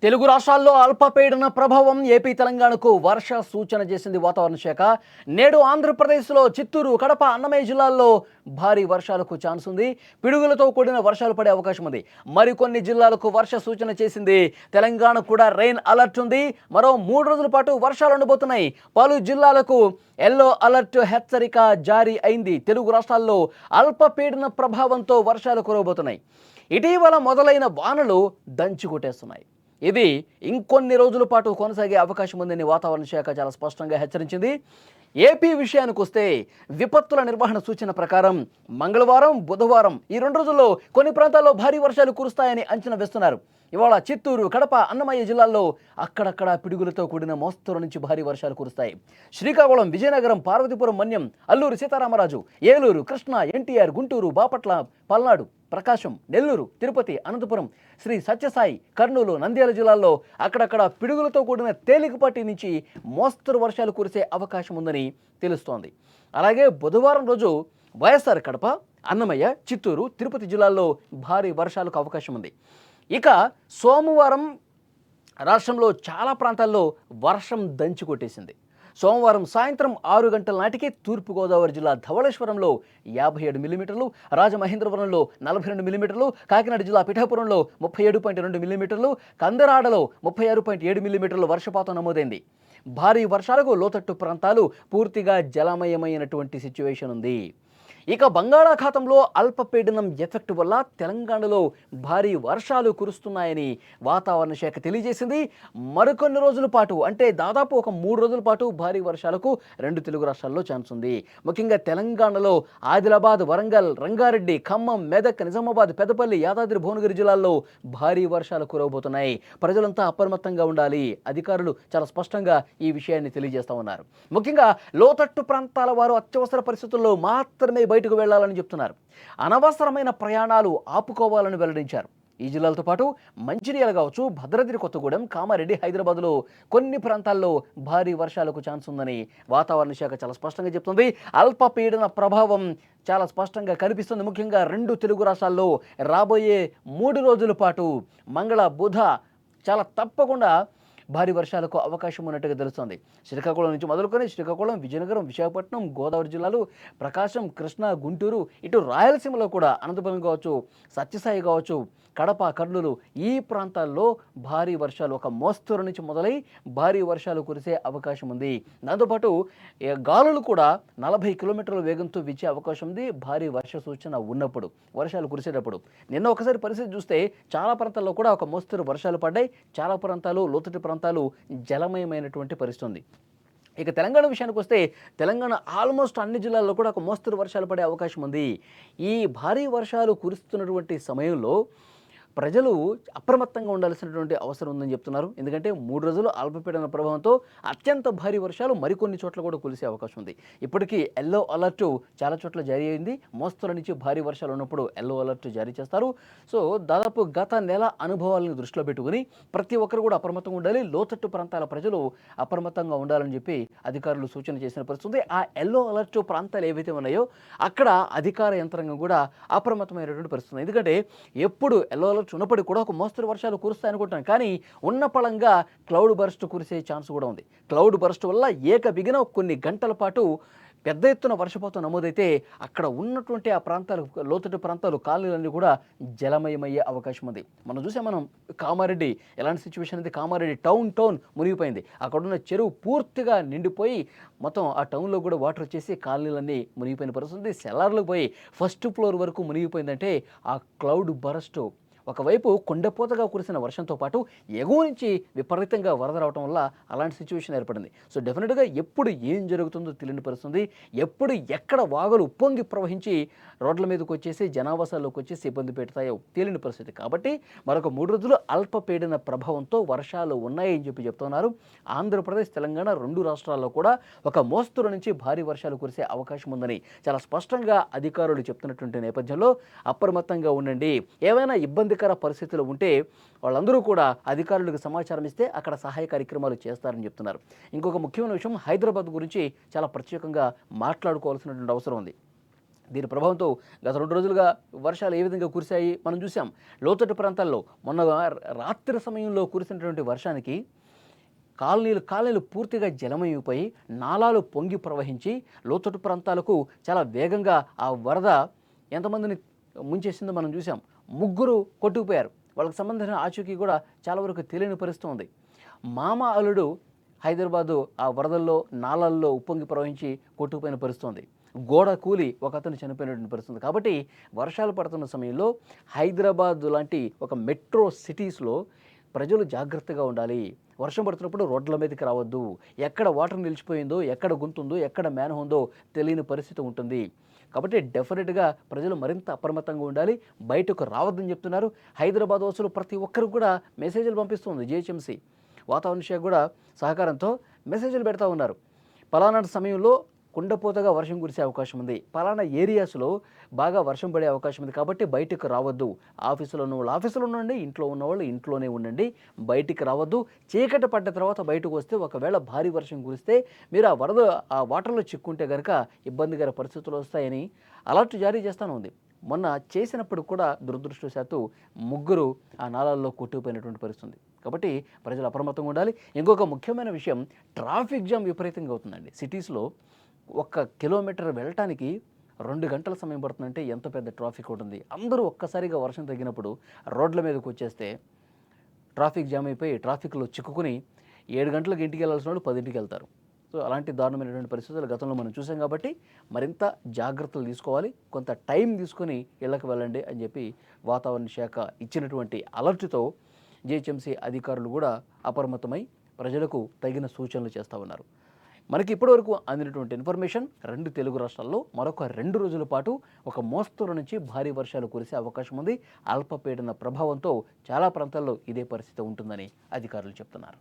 తెలుగు రాష్ట్రాల్లో అల్పపీడన ప్రభావం ఏపీ తెలంగాణకు వర్ష సూచన చేసింది వాతావరణ శాఖ. నేడు ఆంధ్రప్రదేశ్లో చిత్తూరు, కడప, అన్నమయ్య జిల్లాల్లో భారీ వర్షాలకు ఛాన్స్ ఉంది. పిడుగులతో కూడిన వర్షాలు పడే అవకాశం ఉంది. మరికొన్ని జిల్లాలకు వర్ష సూచన చేసింది. తెలంగాణ కూడా రెయిన్ అలర్ట్ ఉంది. మరో 3 రోజుల పాటు వర్షాలు ఉండబోతున్నాయి. పలు జిల్లాలకు ఎల్లో అలర్ట్ హెచ్చరిక జారీ అయింది. తెలుగు రాష్ట్రాల్లో అల్పపీడన ప్రభావంతో వర్షాలు కురవబోతున్నాయి. ఇటీవల మొదలైన వానలు దంచి కొట్టేస్తున్నాయి. ఇది ఇంకొన్ని రోజుల పాటు కొనసాగే అవకాశం ఉందని వాతావరణ శాఖ చాలా స్పష్టంగా హెచ్చరించింది. ఏపీ విషయానికి వస్తే విపత్తుల నిర్వహణ సూచన ప్రకారం మంగళవారం, బుధవారం ఈ 2 రోజుల్లో కొన్ని ప్రాంతాల్లో భారీ వర్షాలు కురుస్తాయని అంచనా వేస్తున్నారు. ఇవాళ చిత్తూరు, కడప, అన్నమయ్య జిల్లాల్లో అక్కడక్కడ పిడుగులతో కూడిన మోస్తరు నుంచి భారీ వర్షాలు కురుస్తాయి. శ్రీకాకుళం, విజయనగరం, పార్వతీపురం, మన్యం, అల్లూరు సీతారామరాజు, ఏలూరు, కృష్ణా, ఎన్టీఆర్, గుంటూరు, బాపట్ల, పల్నాడు, ప్రకాశం, నెల్లూరు, తిరుపతి, అనంతపురం, శ్రీ సత్యసాయి, కర్నూలు, నంద్యాల జిల్లాల్లో అక్కడక్కడ పిడుగులతో కూడిన తేలికపాటి నుంచి మోస్తరు వర్షాలు కురిసే అవకాశం ఉందని తెలుస్తోంది. అలాగే బుధవారం రోజు వైఎస్ఆర్ కడప, అన్నమయ్య, చిత్తూరు, తిరుపతి జిల్లాల్లో భారీ వర్షాలకు అవకాశం ఉంది. ఇక సోమవారం రాష్ట్రంలో చాలా ప్రాంతాల్లో వర్షం దంచి కొట్టేసింది. సోమవారం సాయంత్రం 6 గంటల నాటికి తూర్పుగోదావరి జిల్లా ధవళేశ్వరంలో 57 మిల్లీమీటర్లు, రాజమహేంద్రవరంలో 42 మిల్లీమీటర్లు, కాకినాడ జిల్లా పిఠాపురంలో 37.2 మిల్లీమీటర్లు, కందరాడలో 36.7 మిల్లీమీటర్లు వర్షపాతం నమోదైంది. భారీ వర్షాలకు లోతట్టు ప్రాంతాలు పూర్తిగా జలమయమైనటువంటి సిచ్యువేషన్ ఉంది. ఇక బంగాళాఖాతంలో అల్పపీడనం ఎఫెక్ట్ వల్ల తెలంగాణలో భారీ వర్షాలు కురుస్తున్నాయని వాతావరణ శాఖ తెలియజేసింది. మరికొన్ని రోజుల పాటు అంటే దాదాపు ఒక 3 రోజుల పాటు భారీ వర్షాలకు 2 తెలుగు రాష్ట్రాల్లో ఛాన్స్ ఉంది. ముఖ్యంగా తెలంగాణలో ఆదిలాబాద్, వరంగల్, రంగారెడ్డి, ఖమ్మం, మెదక్, నిజామాబాద్, పెద్దపల్లి, యాదాద్రి, భువనగిరి జిల్లాల్లో భారీ వర్షాలు కురవబోతున్నాయి. ప్రజలంతా అప్రమత్తంగా ఉండాలి. అధికారులు చాలా స్పష్టంగా ఈ విషయాన్ని తెలియజేస్తా ఉన్నారు. ముఖ్యంగా లోతట్టు ప్రాంతాల వారు అత్యవసర పరిస్థితుల్లో మాత్రమే బయటకు వెళ్లాలని చెప్తున్నారు. అనవసరమైన ప్రయాణాలు ఆపుకోవాలని వెల్లడించారు. ఈ జిల్లాలతో పాటు మంచిర్యాల కావచ్చు, భద్రాద్రి కొత్తగూడెం, కామారెడ్డి, హైదరాబాద్లో కొన్ని ప్రాంతాల్లో భారీ వర్షాలకు ఛాన్స్ ఉందని వాతావరణ శాఖ చాలా స్పష్టంగా చెప్తుంది. అల్పపీడన ప్రభావం చాలా స్పష్టంగా కనిపిస్తుంది. ముఖ్యంగా 2 తెలుగు రాష్ట్రాల్లో రాబోయే 3 రోజుల పాటు మంగళ, బుధ చాలా తప్పకుండా భారీ వర్షాలకు అవకాశం ఉన్నట్టుగా తెలుస్తోంది. శ్రీకాకుళం నుంచి మొదలుకొని శ్రీకాకుళం, విజయనగరం, విశాఖపట్నం, గోదావరి జిల్లాలు, ప్రకాశం, కృష్ణా, గుంటూరు, ఇటు రాయలసీమలో కూడా అనంతపురం కావచ్చు, సత్యసాయి కావచ్చు, కడప, కర్నూలు ఈ ప్రాంతాల్లో భారీ వర్షాలు ఒక మోస్తరు నుంచి మొదలై భారీ వర్షాలు కురిసే అవకాశం ఉంది. దాంతోపాటు గాలులు కూడా 40 కిలోమీటర్ల వేగంతో వీచే అవకాశం ఉంది భారీ వర్ష సూచన ఉన్నప్పుడు, వర్షాలు కురిసేటప్పుడు. నిన్న ఒకసారి పరిస్థితి చూస్తే చాలా ప్రాంతాల్లో కూడా ఒక మోస్తరు వర్షాలు పడ్డాయి. చాలా ప్రాంతాలు, లోతటి ప్రాంతాలు జలమయమైనటువంటి పరిస్థితి ఉంది. ఇక తెలంగాణ విషయానికి వస్తే తెలంగాణ ఆల్మోస్ట్ అన్ని జిల్లాల్లో కూడా ఒక మోస్తరు వర్షాలు పడే అవకాశం ఉంది. ఈ భారీ వర్షాలు కురుస్తున్నటువంటి సమయంలో ప్రజలు అప్రమత్తంగా ఉండాల్సినటువంటి అవసరం ఉందని చెప్తున్నారు. ఎందుకంటే 3 రోజులు అల్పపీడన ప్రభావంతో అత్యంత భారీ వర్షాలు మరికొన్ని చోట్ల కూడా కురిసే అవకాశం ఉంది. ఇప్పటికీ ఎల్లో అలర్ట్ చాలా చోట్ల జారీ అయింది. మోస్తరు నుంచి భారీ వర్షాలు ఉన్నప్పుడు ఎల్లో అలర్ట్ జారీ చేస్తారు. సో దాదాపు గత నెల అనుభవాలను దృష్టిలో పెట్టుకుని ప్రతి ఒక్కరు కూడా అప్రమత్తంగా ఉండాలి. లోతట్టు ప్రాంతాల ప్రజలు అప్రమత్తంగా ఉండాలని చెప్పి అధికారులు సూచన చేసిన పరిస్థితి. ఆ ఎల్లో అలర్ట్ ప్రాంతాలు ఏవైతే ఉన్నాయో అక్కడ అధికార యంత్రాంగం కూడా అప్రమత్తమైనటువంటి పరిస్థితి. ఎందుకంటే ఎప్పుడు ఎల్లో అలర్ట్ ఉన్నప్పటికీ కూడా ఒక మోస్తరు వర్షాలు కురుస్తాయి అనుకుంటాం. కానీ ఉన్న పళంగా క్లౌడ్ బర్స్ట్ కురిసే ఛాన్స్ కూడా ఉంది. క్లౌడ్ బర్స్ట్ వల్ల ఏకబిగిన కొన్ని గంటల పాటు పెద్ద ఎత్తున వర్షపాతం నమోదైతే అక్కడ ఉన్నటువంటి ఆ ప్రాంతాలు, లోతట్టు ప్రాంతాలు, కాలనీలన్నీ కూడా జలమయమయ్యే అవకాశం ఉంది. మనం కామారెడ్డి ఎలాంటి సిచ్యువేషన్ అయితే కామారెడ్డి టౌన్ మునిగిపోయింది. అక్కడున్న చెరువు పూర్తిగా నిండిపోయి మొత్తం ఆ టౌన్లో కూడా వాటర్ వచ్చేసి కాలనీలన్నీ మునిగిపోయిన పరిస్థితి. సెల్లార్లకు పోయి 1st ఫ్లోర్ వరకు మునిగిపోయిందంటే ఆ క్లౌడ్ బరస్ట్ ఒకవైపు కొండపోతగా కురిసిన వర్షంతో పాటు ఎగువ నుంచి విపరీతంగా వరద రావడం వల్ల అలాంటి సిచ్యువేషన్ ఏర్పడింది. సో డెఫినెట్గా ఎప్పుడు ఏం జరుగుతుందో తెలియని పరిస్థితుంది. ఎప్పుడు ఎక్కడ వాగులు ఉప్పొంగి ప్రవహించి రోడ్ల మీదకి వచ్చేసి జనావాసాల్లోకి వచ్చేసి ఇబ్బంది పెడతాయో తెలియని పరిస్థితి. కాబట్టి మరొక 3 రోజులు అల్పపీడన ప్రభావంతో వర్షాలు ఉన్నాయని చెప్తున్నారు. ఆంధ్రప్రదేశ్, తెలంగాణ 2 రాష్ట్రాల్లో కూడా ఒక మోస్తరు నుంచి భారీ వర్షాలు కురిసే అవకాశం ఉందని చాలా స్పష్టంగా అధికారులు చెప్తున్నటువంటి నేపథ్యంలో అప్రమత్తంగా ఉండండి. ఏవైనా ఇబ్బందికర పరిస్థితులు ఉంటే వాళ్ళందరూ కూడా అధికారులకు సమాచారం ఇస్తే అక్కడ సహాయ కార్యక్రమాలు చేస్తారని చెప్తున్నారు. ఇంకొక ముఖ్యమైన విషయం, హైదరాబాద్ గురించి చాలా ప్రత్యేకంగా మాట్లాడుకోవాల్సినటువంటి అవసరం ఉంది. దీని ప్రభావంతో గత 2 రోజులుగా వర్షాలు ఏ విధంగా కురిశాయి మనం చూసాం. లోతట్టు ప్రాంతాల్లో మొన్న రాత్రి సమయంలో కురిసినటువంటి వర్షానికి కాలనీలు పూర్తిగా జలమయమైపోయి నాలాలు పొంగి ప్రవహించి లోతట్టు ప్రాంతాలకు చాలా వేగంగా ఆ వరద ఎంతమందిని ముంచేసిందో మనం చూసాం. ముగ్గురు కొట్టుకుపోయారు. వాళ్ళకి సంబంధించిన ఆచూకీ కూడా చాలా వరకు తెలియని పరిస్థితి ఉంది. మామ అల్లుడు హైదరాబాదు ఆ వరదల్లో నాలల్లో ఉప్పొంగి ప్రవహించి కొట్టుకుపోయిన పరిస్థితి ఉంది. గోడ కూలి ఒక అతను చనిపోయినటువంటి పరిస్థితి. కాబట్టి వర్షాలు పడుతున్న సమయంలో హైదరాబాద్ లాంటి ఒక మెట్రో సిటీస్లో ప్రజలు జాగ్రత్తగా ఉండాలి. వర్షం పడుతున్నప్పుడు రోడ్ల మీదకి రావద్దు. ఎక్కడ వాటర్ నిలిచిపోయిందో, ఎక్కడ గుంతుందో, ఎక్కడ మేన ఉందో తెలియని పరిస్థితి ఉంటుంది. కాబట్టి డెఫినెట్గా ప్రజలు మరింత అప్రమత్తంగా ఉండాలి, బయటకు రావద్దని చెప్తున్నారు. హైదరాబాద్ వాసులు ప్రతి ఒక్కరికి కూడా మెసేజ్లు పంపిస్తుంది జిహెచ్ఎంసీ. వాతావరణ శాఖ కూడా సహకారంతో మెసేజ్లు పెడతా ఉన్నారు. పలానా సమయంలో కుండపోతగా వర్షం కురిసే అవకాశం ఉంది, పలానా ఏరియాస్లో బాగా వర్షం పడే అవకాశం ఉంది, కాబట్టి బయటకు రావద్దు. ఆఫీసులో ఉన్నవాళ్ళు ఆఫీసులో ఉండండి, ఇంట్లో ఉన్నవాళ్ళు ఇంట్లోనే ఉండండి, బయటికి రావద్దు. చీకటి పడ్డ తర్వాత బయటకు వస్తే ఒకవేళ భారీ వర్షం కురిస్తే మీరు ఆ వాటర్లో చిక్కుంటే కనుక ఇబ్బందికర పరిస్థితులు వస్తాయని అలర్ట్ జారీ చేస్తాను ఉంది. మొన్న చేసినప్పుడు కూడా దురదృష్టవశాత్తు ముగ్గురు ఆ నాళాల్లో కొట్టుకుపోయినటువంటి పరిస్థితి. కాబట్టి ప్రజలు అప్రమత్తంగా ఉండాలి. ఇంకొక ముఖ్యమైన విషయం, ట్రాఫిక్ జామ్ విపరీతంగా అవుతుందండి. సిటీస్లో 1 కిలోమీటర్ వెళ్ళటానికి 2 గంటల సమయం పడుతుందంటే ఎంత పెద్ద ట్రాఫిక్ ఉంటుంది. అందరూ ఒక్కసారిగా వర్షం తగ్గినప్పుడు రోడ్ల మీదకి వచ్చేస్తే ట్రాఫిక్ జామ్ అయిపోయి ట్రాఫిక్లో చిక్కుకుని 7 గంటలకు ఇంటికి వెళ్ళాల్సిన వాళ్ళు 10ంటికి వెళ్తారు. సో అలాంటి దారుణమైనటువంటి పరిస్థితులు గతంలో మనం చూసాం. కాబట్టి మరింత జాగ్రత్తలు తీసుకోవాలి, కొంత టైం తీసుకొని ఇళ్ళకి వెళ్ళండి అని చెప్పి వాతావరణ శాఖ ఇచ్చినటువంటి అలర్ట్తో జిహెచ్ఎంసీ అధికారులు కూడా అప్రమత్తమై ప్రజలకు తగిన సూచనలు చేస్తూ ఉన్నారు. మనకి ఇప్పటివరకు అందినటువంటి ఇన్ఫర్మేషన్, 2 తెలుగు రాష్ట్రాల్లో మరొక 2 రోజుల పాటు ఒక మోస్తరు నుంచి భారీ వర్షాలు కురిసే అవకాశం ఉంది. అల్పపీడన ప్రభావంతో చాలా ప్రాంతాల్లో ఇదే పరిస్థితి ఉంటుందని అధికారులు చెప్తున్నారు.